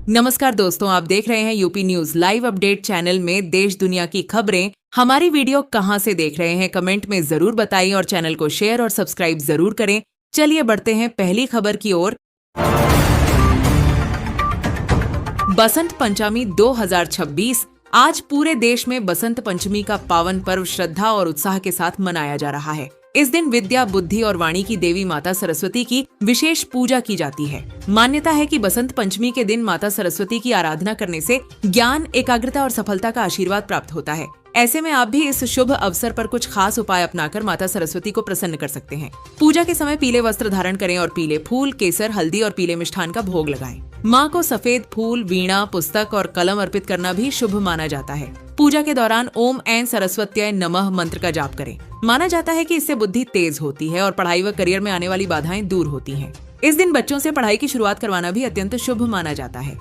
नमस्कार दोस्तों, आप देख रहे हैं UP news live update channel में देश दुनिया की खबरें। हमारी वीडियो कहां से देख रहे हैं कमेंट में जरूर बताइए और चैनल को शेयर और सब्सक्राइब जरूर करें। चलिए बढ़ते हैं पहली खबर की ओर। बसंत पंचमी 2026। आज पूरे देश में बसंत पंचमी का पावन पर्व श्रद्धा और उत्साह के साथ मनाया जा रहा है। इस दिन विद्या, बुद्धि और वाणी की देवी माता सरस्वती की विशेष पूजा की जाती है। मान्यता है कि बसंत पंचमी के दिन माता सरस्वती की आराधना करने से ज्ञान, एकाग्रता और सफलता का आशीर्वाद प्राप्त होता है। ऐसे में आप भी इस शुभ अवसर पर कुछ खास उपाय अपनाकर माता सरस्वती को प्रसन्न कर सकते हैं। पूजा के समय पीले वस्त्र धारण करें और पीले फूल, केसर, हल्दी और पीले मिष्ठान का भोग लगाएं। माँ को सफेद फूल, वीणा, पुस्तक और कलम अर्पित करना भी शुभ माना जाता है। पूजा के दौरान ओम ऐं सरस्वत्यै नमः मंत्र का जाप करें। माना जाता है कि इससे बुद्धि तेज होती है और पढ़ाई व करियर में आने वाली बाधाएं दूर होती हैं। इस दिन बच्चों से पढ़ाई की शुरुआत करवाना भी अत्यंत शुभ माना जाता है।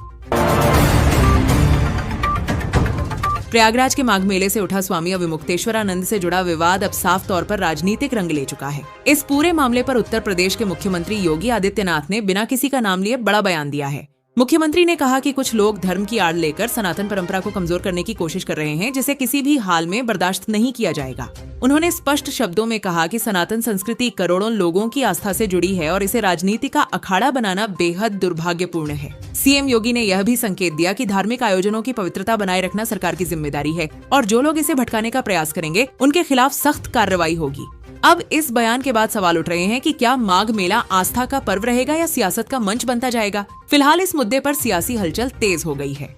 प्रयागराज के माघ मेले से उठा स्वामी अविमुक्तेश्वरानंद से जुड़ा विवाद अब साफ तौर पर राजनीतिक रंग ले चुका है। इस पूरे मामले पर उत्तर प्रदेश के मुख्यमंत्री योगी आदित्यनाथ ने बिना किसी का नाम लिए बड़ा बयान दिया है। मुख्यमंत्री ने कहा कि कुछ लोग धर्म की आड़ लेकर सनातन परंपरा को कमजोर करने की कोशिश कर रहे हैं, जिसे किसी भी हाल में बर्दाश्त नहीं किया जाएगा। उन्होंने स्पष्ट शब्दों में कहा कि सनातन संस्कृति करोड़ों लोगों की आस्था से जुड़ी है और इसे राजनीति का अखाड़ा बनाना बेहद दुर्भाग्यपूर्ण है। सीएम योगी ने यह भी संकेत दिया कि धार्मिक आयोजनों की पवित्रता बनाए रखना सरकार की जिम्मेदारी है और जो लोग इसे भटकाने का प्रयास करेंगे उनके खिलाफ सख्त कार्रवाई होगी। अब इस बयान के बाद सवाल उठ रहे हैं कि क्या माघ मेला आस्था का पर्व रहेगा या सियासत का मंच बनता जाएगा। फिलहाल इस मुद्दे पर सियासी हलचल तेज हो गई है।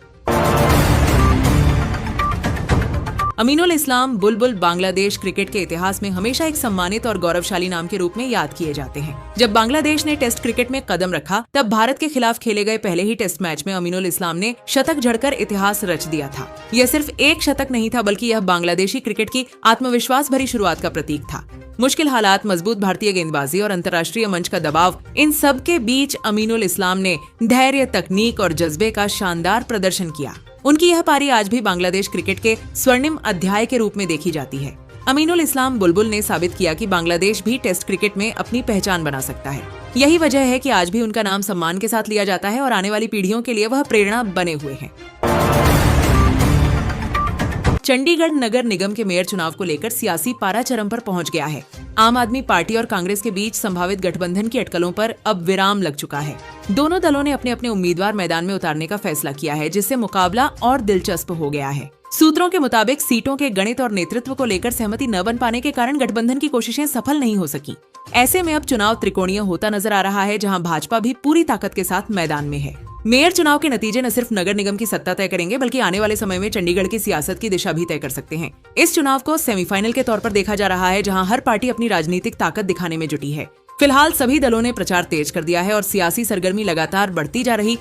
अमीनुल इस्लाम बुलबुल बांग्लादेश क्रिकेट के इतिहास में हमेशा एक सम्मानित और गौरवशाली नाम के रूप में याद किए जाते हैं। जब बांग्लादेश ने टेस्ट क्रिकेट में कदम रखा तब भारत के खिलाफ खेले गए पहले ही टेस्ट मैच में अमीनुल इस्लाम ने शतक जड़कर इतिहास रच दिया था। यह सिर्फ एक शतक नहीं था, बल्कि यह बांग्लादेशी क्रिकेट की आत्मविश्वास भरी शुरुआत का प्रतीक था। मुश्किल हालात, मजबूत भारतीय गेंदबाजी और अंतर्राष्ट्रीय मंच का दबाव, इन सब के बीच अमीनुल इस्लाम ने धैर्य, तकनीक और जज्बे का शानदार प्रदर्शन किया। उनकी यह पारी आज भी बांग्लादेश क्रिकेट के स्वर्णिम अध्याय के रूप में देखी जाती है। अमीनुल इस्लाम बुलबुल ने साबित किया कि बांग्लादेश भी टेस्ट क्रिकेट में अपनी पहचान बना सकता है। यही वजह है कि आज भी उनका नाम सम्मान के साथ लिया जाता है और आने वाली पीढ़ियों के लिए वह प्रेरणा बने हुए हैं। चंडीगढ़ नगर निगम के मेयर चुनाव को लेकर सियासी पारा चरम पर पहुंच गया है। आम आदमी पार्टी और कांग्रेस के बीच संभावित गठबंधन की अटकलों पर अब विराम लग चुका है। दोनों दलों ने अपने अपने उम्मीदवार मैदान में उतारने का फैसला किया है, जिससे मुकाबला और दिलचस्प हो गया है। सूत्रों के मुताबिक सीटों के गणित और नेतृत्व को लेकर सहमति न बन पाने के कारण गठबंधन की कोशिशें सफल नहीं हो सकी। ऐसे में अब चुनाव त्रिकोणीय होता नजर आ रहा है, जहां भाजपा भी पूरी ताकत के साथ मैदान में है। मेयर चुनाव के नतीजे न सिर्फ नगर निगम की सत्ता तय करेंगे, बल्कि आने वाले समय में चंडीगढ़ की सियासत की दिशा भी तय कर सकते हैं। इस चुनाव को सेमीफाइनल के तौर पर देखा जा रहा है, जहां हर पार्टी अपनी राजनीतिक ताकत दिखाने में जुटी है। फिलहाल सभी दलों ने प्रचार तेज कर दिया है और सियासी सरगर्मी लगातार बढ़ती जा रही।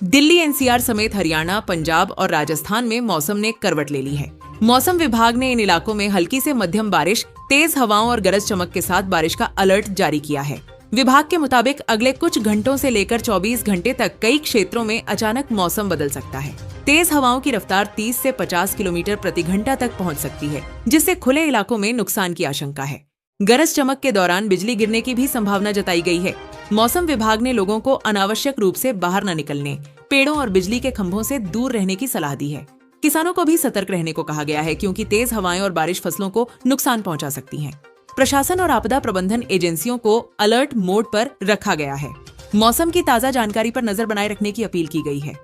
दिल्ली, एनसीआर समेत हरियाणा, पंजाब और राजस्थान में मौसम ने करवट ले ली है। मौसम विभाग ने इन इलाकों में हल्की से मध्यम बारिश, तेज हवाओं और गरज चमक के साथ बारिश का अलर्ट जारी किया है। विभाग के मुताबिक अगले कुछ घंटों से लेकर 24 घंटे तक कई क्षेत्रों में अचानक मौसम बदल सकता है। तेज हवाओं की रफ्तार 30 से 50 किलोमीटर प्रति घंटा तक पहुंच सकती है, जिससे खुले इलाकों में नुकसान की आशंका है। गरज चमक के दौरान बिजली गिरने की भी संभावना जताई गई है। मौसम विभाग ने लोगों को अनावश्यक रूप से बाहर न निकलने, पेड़ों और बिजली के खंभों से दूर रहने की सलाह दी है। किसानों को भी सतर्क रहने को कहा गया है, क्योंकि तेज हवाएं और बारिश फसलों को नुकसान पहुंचा सकती हैं। प्रशासन और आपदा प्रबंधन एजेंसियों को अलर्ट मोड पर रखा गया है। मौसम की ताजा जानकारी पर नजर बनाए रखने की अपील की गई है।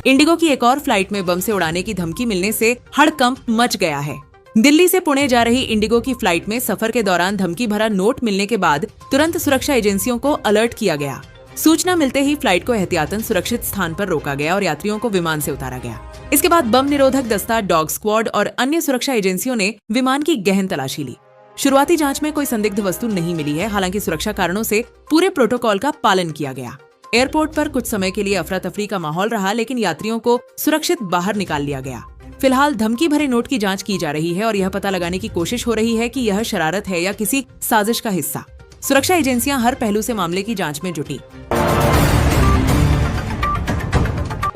इंडिगो की एक और फ्लाइट में बम से उड़ाने की धमकी मिलने से हड़कंप मच गया है। दिल्ली से पुणे जा रही इंडिगो की फ्लाइट में सफर के दौरान धमकी भरा नोट मिलने के बाद तुरंत सुरक्षा एजेंसियों को अलर्ट किया गया। सूचना मिलते ही फ्लाइट को एहतियातन सुरक्षित स्थान पर रोका गया और यात्रियों को विमान से उतारा गया। इसके बाद बम निरोधक दस्ता, डॉग स्क्वाड और अन्य सुरक्षा एजेंसियों ने विमान की गहन तलाशी ली। शुरुआती जांच में कोई संदिग्ध वस्तु नहीं मिली है। हालांकि सुरक्षा कारणों से पूरे प्रोटोकॉल का पालन किया गया। एयरपोर्ट पर कुछ समय के लिए अफरा तफरी का माहौल रहा, लेकिन यात्रियों को सुरक्षित बाहर निकाल लिया गया। फिलहाल धमकी भरे नोट की जांच की जा रही है और यह पता लगाने की कोशिश हो रही है कि यह शरारत है या किसी साजिश का हिस्सा। सुरक्षा एजेंसियां हर पहलू से मामले की जांच में जुटी।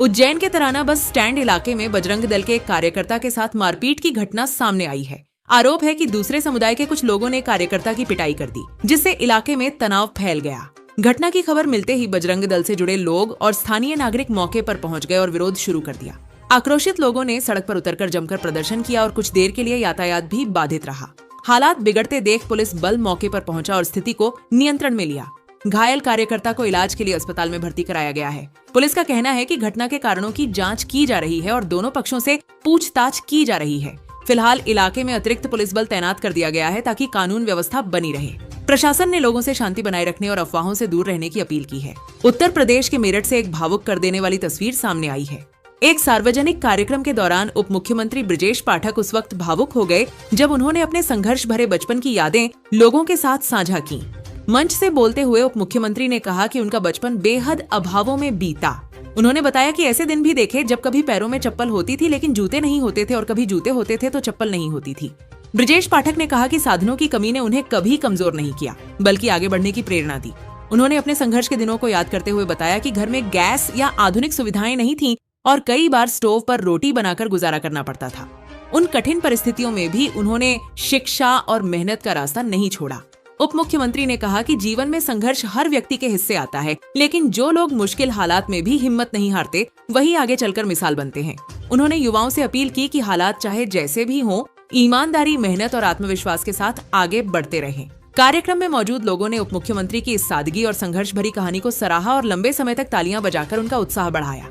उज्जैन के तराना बस स्टैंड इलाके में बजरंग दल के एक कार्यकर्ता के साथ मारपीट की घटना सामने आई है। आरोप है कि दूसरे समुदाय के कुछ लोगों ने कार्यकर्ता की पिटाई कर दी, जिससे इलाके में तनाव फैल गया। घटना की खबर मिलते ही बजरंग दल से जुड़े लोग और स्थानीय नागरिक मौके पर पहुंच गए और विरोध शुरू कर दिया। आक्रोशित लोगों ने सड़क पर उतरकर जमकर प्रदर्शन किया और कुछ देर के लिए यातायात भी बाधित रहा। हालात बिगड़ते देख पुलिस बल मौके पर पहुंचा और स्थिति को नियंत्रण में लिया। घायल कार्यकर्ता को इलाज के लिए अस्पताल में भर्ती कराया गया है। पुलिस का कहना है कि घटना के कारणों की जांच की जा रही है और दोनों पक्षों से पूछताछ की जा रही है। फिलहाल इलाके में अतिरिक्त पुलिस बल तैनात कर दिया गया है ताकि कानून व्यवस्था बनी रहे। प्रशासन ने लोगों से शांति बनाए रखने और अफवाहों से दूर रहने की अपील की है। उत्तर प्रदेश के मेरठ से एक भावुक कर देने वाली तस्वीर सामने आई है। एक सार्वजनिक कार्यक्रम के दौरान उप मुख्यमंत्री ब्रिजेश पाठक उस वक्त भावुक हो गए जब उन्होंने अपने संघर्ष भरे बचपन की यादें लोगों के साथ साझा की। मंच से बोलते हुए उप मुख्यमंत्री ने कहा कि उनका बचपन बेहद अभावों में बीता। उन्होंने बताया कि ऐसे दिन भी देखे जब कभी पैरों में चप्पल होती थी लेकिन जूते नहीं होते थे और कभी जूते होते थे तो चप्पल नहीं होती थी। ब्रिजेश पाठक ने कहा कि साधनों की कमी ने उन्हें कभी कमजोर नहीं किया बल्कि आगे बढ़ने की प्रेरणा दी। उन्होंने अपने संघर्ष के दिनों को याद करते हुए बताया कि घर में गैस या आधुनिक सुविधाएं नहीं थीं और कई बार स्टोव पर रोटी बनाकर गुजारा करना पड़ता था। उन कठिन परिस्थितियों में भी उन्होंने शिक्षा और मेहनत का रास्ता नहीं छोड़ा। उप मुख्यमंत्री ने कहा कि जीवन में संघर्ष हर व्यक्ति के हिस्से आता है, लेकिन जो लोग मुश्किल हालात में भी हिम्मत नहीं हारते वही आगे चलकर मिसाल बनते हैं। उन्होंने युवाओं से अपील की कि हालात चाहे जैसे भी हों, ईमानदारी, मेहनत और आत्मविश्वास के साथ आगे बढ़ते रहें। कार्यक्रम में मौजूद लोगों ने उप मुख्यमंत्री की इस सादगी और संघर्ष भरी कहानी को सराहा और लंबे समय तक तालियां बजाकर उनका उत्साह बढ़ाया।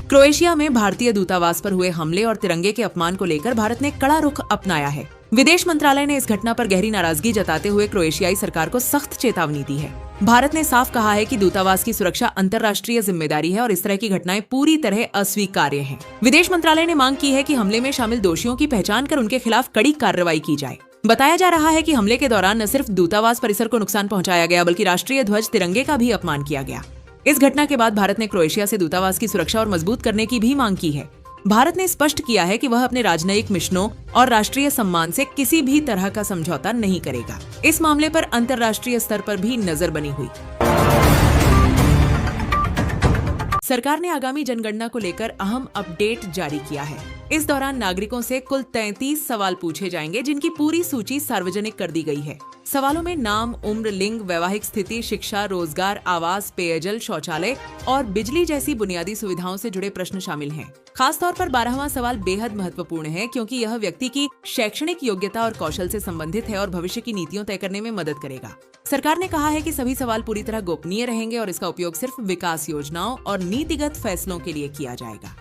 क्रोएशिया में भारतीय दूतावास पर हुए हमले और तिरंगे के अपमान को लेकर भारत ने कड़ा रुख अपनाया है। विदेश मंत्रालय ने इस घटना पर गहरी नाराजगी जताते हुए क्रोएशियाई सरकार को सख्त चेतावनी दी है। भारत ने साफ कहा है कि दूतावास की सुरक्षा अंतर्राष्ट्रीय जिम्मेदारी है और इस तरह की घटनाएं पूरी तरह अस्वीकार्य हैं। विदेश मंत्रालय ने मांग की है कि हमले में शामिल दोषियों की पहचान कर उनके खिलाफ कड़ी कार्रवाई की जाए। बताया जा रहा है कि हमले के दौरान न सिर्फ दूतावास परिसर को नुकसान पहुंचाया गया बल्कि राष्ट्रीय ध्वज तिरंगे का भी अपमान किया गया। इस घटना के बाद भारत ने क्रोएशिया से दूतावास की सुरक्षा और मजबूत करने की भी मांग की है। भारत ने स्पष्ट किया है कि वह अपने राजनयिक मिशनों और राष्ट्रीय सम्मान से किसी भी तरह का समझौता नहीं करेगा। इस मामले पर अंतर्राष्ट्रीय स्तर पर भी नजर बनी हुई। सरकार ने आगामी जनगणना को लेकर अहम अपडेट जारी किया है। इस दौरान नागरिकों से कुल 33 सवाल पूछे जाएंगे, जिनकी पूरी सूची सार्वजनिक कर दी गई है। सवालों में नाम, उम्र, लिंग, वैवाहिक स्थिति, शिक्षा, रोजगार, आवास, पेयजल, शौचालय और बिजली जैसी बुनियादी सुविधाओं से जुड़े प्रश्न शामिल हैं। खासतौर पर 12वां सवाल बेहद महत्वपूर्ण है क्योंकि यह व्यक्ति की शैक्षणिक योग्यता और कौशल से संबंधित है और भविष्य की नीतियों तय करने में मदद करेगा। सरकार ने कहा है कि सभी सवाल पूरी तरह गोपनीय रहेंगे और इसका उपयोग सिर्फ विकास योजनाओं और नीतिगत फैसलों के लिए किया जाएगा।